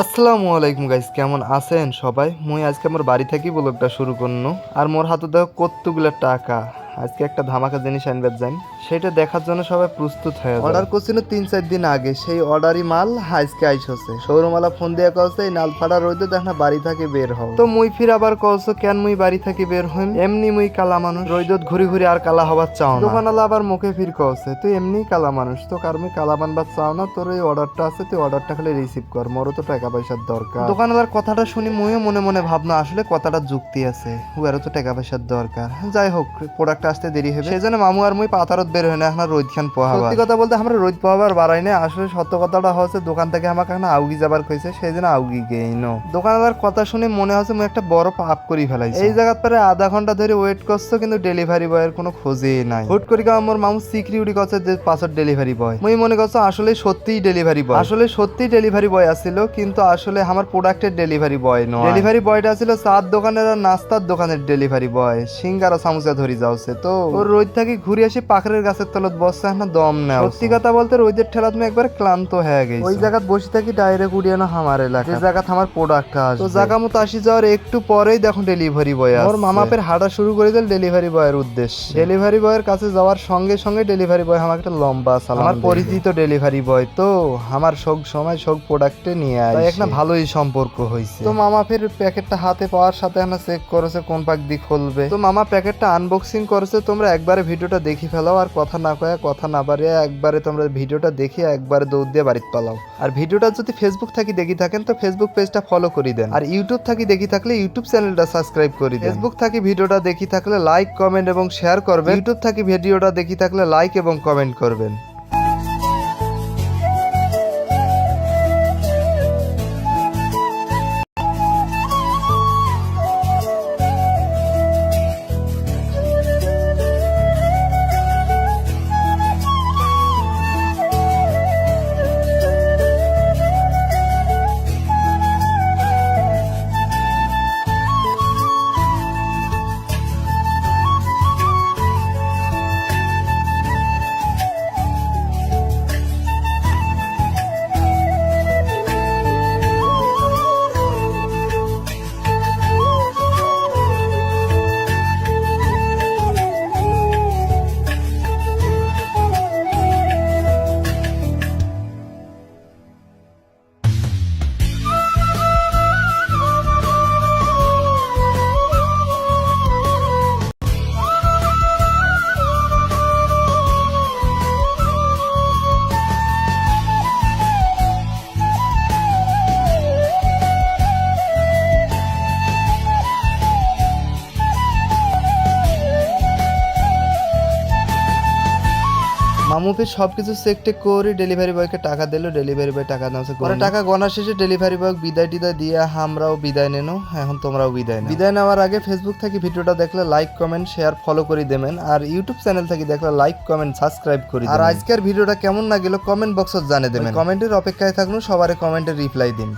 আসসালামু আলাইকুম গাইস, কেমন আছেন সবাই? মুই আজকে আমার বাড়ি থেকে ব্লগটা শুরু করনো। আর মোর হাতে দেখো কতগুলা টাকা। আজকে একটা ধামাকা জিনিস আনবার যাই, সেটা দেখার জন্য সবাই প্রস্তুত হয়ে যায়। অর্ডার করছিল 3-4 দিন আগে, সেই অর্ডারই মাল আজকে আইসছে। শোরুমালা ফোন দিয়ে কলছে এই নালফাড়া রোদে দেখ না বাড়ি থেকে বের হও। তো মুই ফির আবার কলছো কেন মুই বাড়ি থেকে বের হইম, এমনি মুই কালা মানুষ, রোদত ঘুরি ঘুরি আর কালা হবার চাও না। দোকানওয়ালা আবার মুখে ফির কলছে তুই এমনি কালা মানুষ, তো কার মুই কালা বানবার চাও না, তোর এই অর্ডারটা আছে তুই অর্ডারটা খালি রিসিভ কর, মোরও তো টাকা পয়সার দরকার। দোকানওয়ালার কথাটা শুনি মুইও মনে মনে ভাবনা আসলে কথাটা যুক্তি আছে, উয়ারও তো টাকা পয়সার দরকার। যাই হোক, প্রোডাক্ট আসতে দেরি হবে, সেই জন্য মামু আর মুই পাতারত বের হয় না এখন রোদ খান পোহাবার। সত্যি কথা বলতে আমরা রোদ পোহাবার বাড়াই না, আসলে সত্য কথাটা হচ্ছে দোকান থেকে আমাকে এখন আউগি যাবার কইছে, সেই জন্য আউগি গেইনো। দোকানদার কথা শুনে মনে হচ্ছে মুই একটা বড় পাপ করি ফেলাইছি। এই জায়গার পরে আধা ঘন্টা ধরে ওয়েট করছো কিন্তু ডেলিভারি বয়ের কোনো খোঁজই নাই। হুট করে আমার মামু সিকিউরিটি করছে যে পাঁচর ডেলিভারি বয়, মুই মনে করছো আসলে সত্যিই ডেলিভারি বয়, আসলে সত্যিই ডেলিভারি বয় আসছিল, কিন্তু আসলে আমার প্রোডাক্টের ডেলিভারি বয় নয়। ডেলিভারি বয়টা ছিল চার দোকানের আর নাস্তার দোকানের ডেলিভারি বয়, সিঙ্গারা সামোসা ধরি যাওছে। তো ওর রোদ থেকে ঘুরে আসি পাখরের গাছের তলত বসছে না দম নেওয়া। সত্যি কথা বলতে রোদের ঠেলা তুমি একবার ক্লান্ত হয়ে গেছে। ওই জায়গা বসে থাকি ডাইরেক্ট উড়িয়ানো আমার এলাকা, যে জায়গা আমার প্রোডাক্ট আসে। তো জায়গা মতো আসি যাওয়ার একটু পরেই দেখো ডেলিভারি বয় আসছে। ওর মামাপের হাঁটা শুরু করে দিল ডেলিভারি বয়ের উদ্দেশ্যে। ডেলিভারি বয়ের কাছে যাওয়ার সঙ্গে সঙ্গে ডেলিভারি বয় আমাকে একটা লম্বা সালাম। আমার পরিচিত ডেলিভারি বয়, তো আমার সব সময় সব প্রোডাক্টে নিয়ে আসে, একটা ভালোই সম্পর্ক হয়েছে। তো মামা ফের প্যাকেটটা হাতে পাওয়ার সাথে না চেক করেছে কোন পাক দিয়ে খুলবে। তো মামা প্যাকেটটা আনবক্সিং করেছে। তোমরা একবারে ভিডিওটা দেখি ফেলাও, আর কথা না কয়ে কথা না বাড়িয়ে একবারে তোমরা ভিডিওটা দেখে একবারে দৌড় দিয়ে বাড়িতে পালাও। আর ভিডিওটা যদি ফেসবুক থাকি দেখি থাকেন তো ফেসবুক পেজটা ফলো করে দেন, আর ইউটিউব থাকি দেখি থাকলে ইউটিউব চ্যানেলটা সাবস্ক্রাইব করে দেন। ফেসবুক থাকি ভিডিওটা দেখি থাকলে লাইক কমেন্ট এবং শেয়ার করবেন, ইউটিউব থাকি ভিডিওটা দেখি থাকলে লাইক এবং কমেন্ট করবেন। মামুফির সবকিছু চেক টেক করে ডেলিভারি বয়কে টাকা দিল, ডেলিভারি বয় টাকা নেওয়া পরে টাকা গণা শেষে ডেলিভারি বয় বিদায় টিদায় দিয়ে আমরাও বিদায় নেনো, এখন তোমরাও বিদায় নেও। বিদায় নেওয়ার আগে ফেসবুক থেকে ভিডিওটা দেখলে লাইক কমেন্ট শেয়ার ফলো করে দেবেন, আর ইউটিউব চ্যানেল থেকে দেখলে লাইক কমেন্ট সাবস্ক্রাইব করে দেবেন। আর আজকের ভিডিওটা কেমন লাগলো কমেন্ট বক্সত জানিয়ে দেবেন, কমেন্টের অপেক্ষায় থাকুন, সবার কমেন্টের রিপ্লাই দিন।